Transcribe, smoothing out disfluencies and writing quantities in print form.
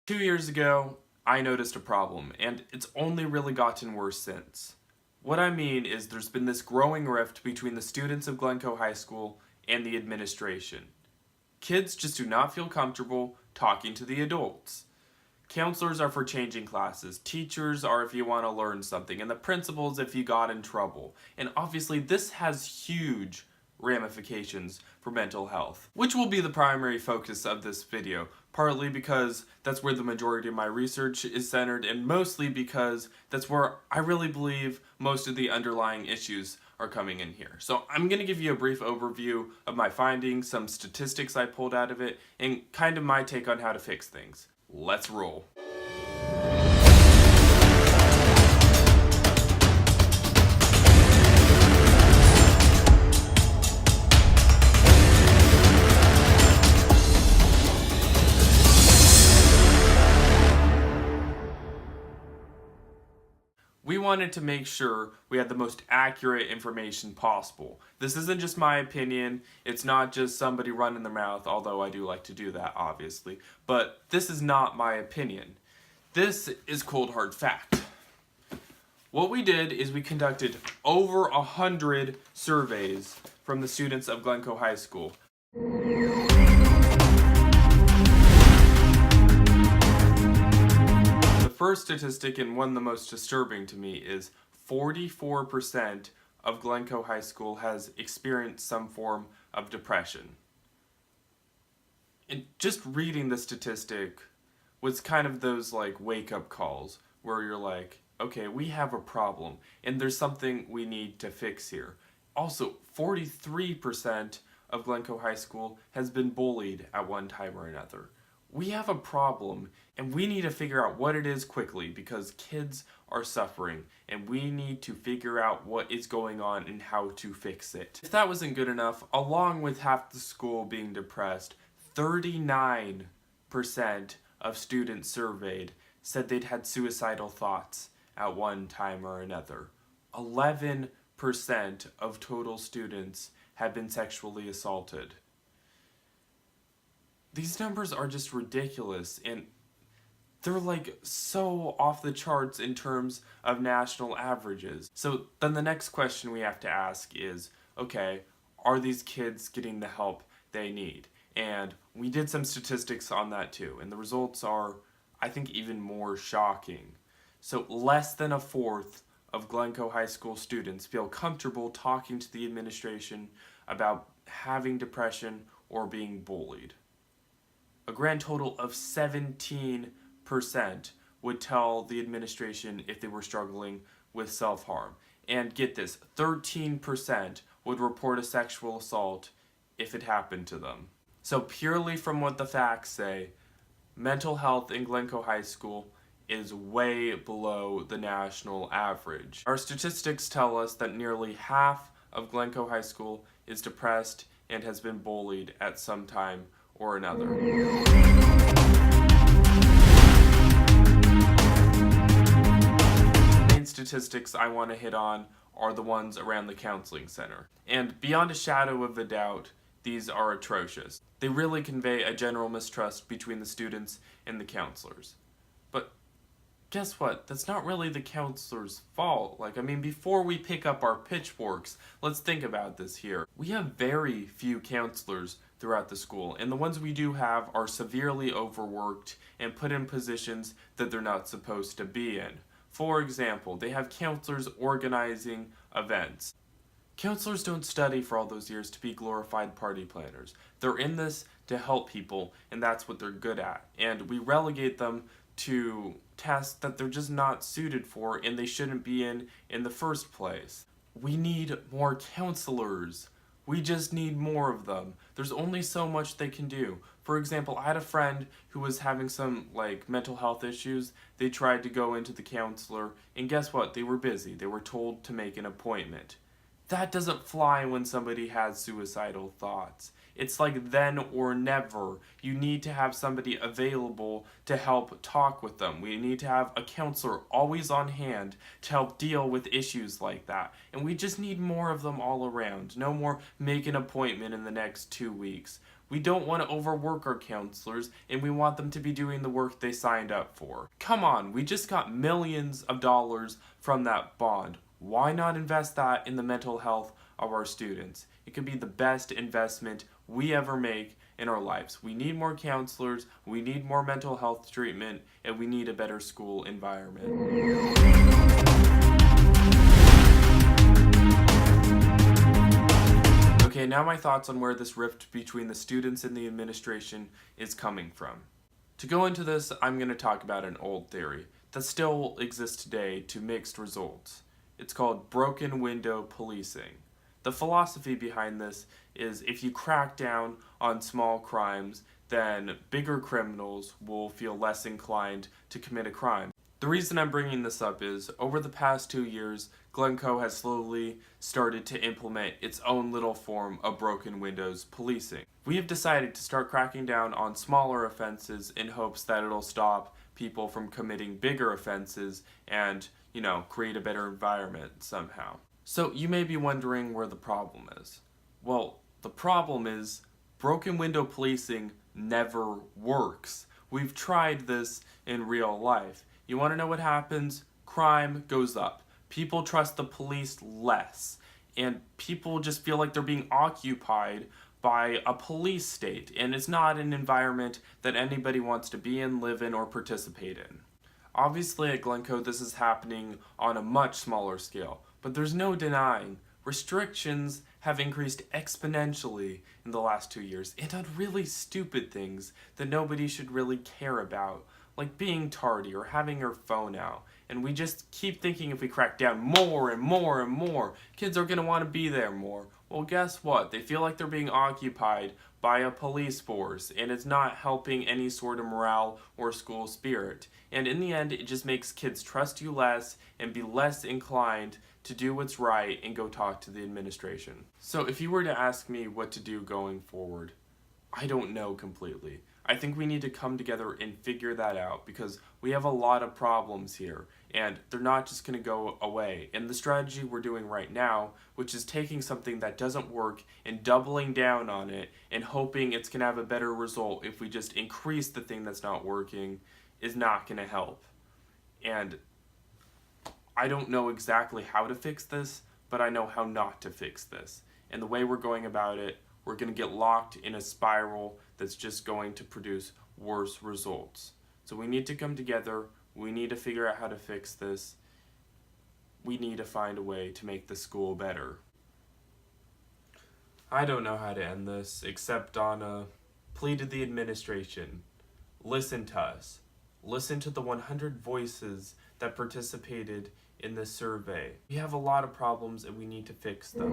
2 years ago, I noticed a problem, and it's only really gotten worse since. What I mean is there's been this growing rift between the students of Glencoe High School and the administration. Kids just do not feel comfortable talking to the adults. Counselors are for changing classes, teachers are if you want to learn something, and the principals if you got in trouble. And obviously this has huge ramifications for mental health, which will be the primary focus of this video, partly because that's where the majority of my research is centered, and mostly because that's where I really believe most of the underlying issues are coming in here. So I'm going to give you a brief overview of my findings, some statistics I pulled out of it, and kind of my take on how to fix things. Let's roll. We wanted to make sure we had the most accurate information possible. This isn't just my opinion, it's not just somebody running their mouth, although I do like to do that, obviously. But this is not my opinion. This is cold hard fact. What we did is we conducted over 100 surveys from the students of Glencoe High School. First statistic, and one of the most disturbing to me, is 44% of Glencoe High School has experienced some form of depression. And just reading the statistic was kind of those like wake-up calls where you're like, okay, we have a problem and there's something we need to fix here. Also, 43% of Glencoe High School has been bullied at one time or another. We have a problem and we need to figure out what it is quickly because kids are suffering and we need to figure out what is going on and how to fix it. If that wasn't good enough, along with half the school being depressed, 39% of students surveyed said they'd had suicidal thoughts at one time or another. 11% of total students had been sexually assaulted. These numbers are just ridiculous, and they're like so off the charts in terms of national averages. So then the next question we have to ask is, okay, are these kids getting the help they need? And we did some statistics on that too, and the results are, I think, even more shocking. So less than a fourth of Glencoe High School students feel comfortable talking to the administration about having depression or being bullied. A grand total of 17% would tell the administration if they were struggling with self-harm. And get this, 13% would report a sexual assault if it happened to them. So purely from what the facts say, mental health in Glencoe High School is way below the national average. Our statistics tell us that nearly half of Glencoe High School is depressed and has been bullied at some time or another. The main statistics I want to hit on are the ones around the counseling center. And beyond a shadow of a doubt, these are atrocious. They really convey a general mistrust between the students and the counselors. But guess what? That's not really the counselor's fault. Before we pick up our pitchforks, let's think about this here. We have very few counselors throughout the school, and the ones we do have are severely overworked and put in positions that they're not supposed to be in. For example, they have counselors organizing events. Counselors don't study for all those years to be glorified party planners. They're in this to help people, and that's what they're good at. And we relegate them to tasks that they're just not suited for and they shouldn't be in the first place. We need more counselors. We just need more of them. There's only so much they can do. For example, I had a friend who was having some mental health issues. They tried to go into the counselor, and guess what? They were busy. They were told to make an appointment. That doesn't fly when somebody has suicidal thoughts. It's like then or never. You need to have somebody available to help talk with them. We need to have a counselor always on hand to help deal with issues like that. And we just need more of them all around. No more make an appointment in the next 2 weeks. We don't want to overwork our counselors, and we want them to be doing the work they signed up for. Come on, we just got millions of dollars from that bond. Why not invest that in the mental health of our students? It could be the best investment we ever make in our lives. We need more counselors, we need more mental health treatment, and we need a better school environment. Okay, now my thoughts on where this rift between the students and the administration is coming from. To go into this, I'm going to talk about an old theory that still exists today to mixed results. It's called broken window policing. The philosophy behind this is if you crack down on small crimes, then bigger criminals will feel less inclined to commit a crime. The reason I'm bringing this up is, over the past 2 years, Glencoe has slowly started to implement its own little form of broken windows policing. We have decided to start cracking down on smaller offenses in hopes that it'll stop people from committing bigger offenses and, create a better environment somehow. So you may be wondering where the problem is. Well, the problem is broken window policing never works. We've tried this in real life. You want to know what happens? Crime goes up. People trust the police less. And people just feel like they're being occupied by a police state. And it's not an environment that anybody wants to be in, live in, or participate in. Obviously at Glencoe this is happening on a much smaller scale. But there's no denying restrictions have increased exponentially in the last 2 years, and on really stupid things that nobody should really care about, like being tardy or having your phone out. And we just keep thinking if we crack down more and more and more, kids are going to want to be there more. Well, guess what? They feel like they're being occupied by a police force, and it's not helping any sort of morale or school spirit. And in the end, it just makes kids trust you less and be less inclined to do what's right and go talk to the administration. So if you were to ask me what to do going forward, I don't know completely. I think we need to come together and figure that out because we have a lot of problems here and they're not just going to go away. And the strategy we're doing right now, which is taking something that doesn't work and doubling down on it and hoping it's going to have a better result if we just increase the thing that's not working, is not going to help. And I don't know exactly how to fix this, but I know how not to fix this. And the way we're going about it, we're going to get locked in a spiral that's just going to produce worse results. So we need to come together, we need to figure out how to fix this, we need to find a way to make the school better. I don't know how to end this, except on a plea to the administration. Listen to us. Listen to the 100 voices that participated in this survey. We have a lot of problems and we need to fix them.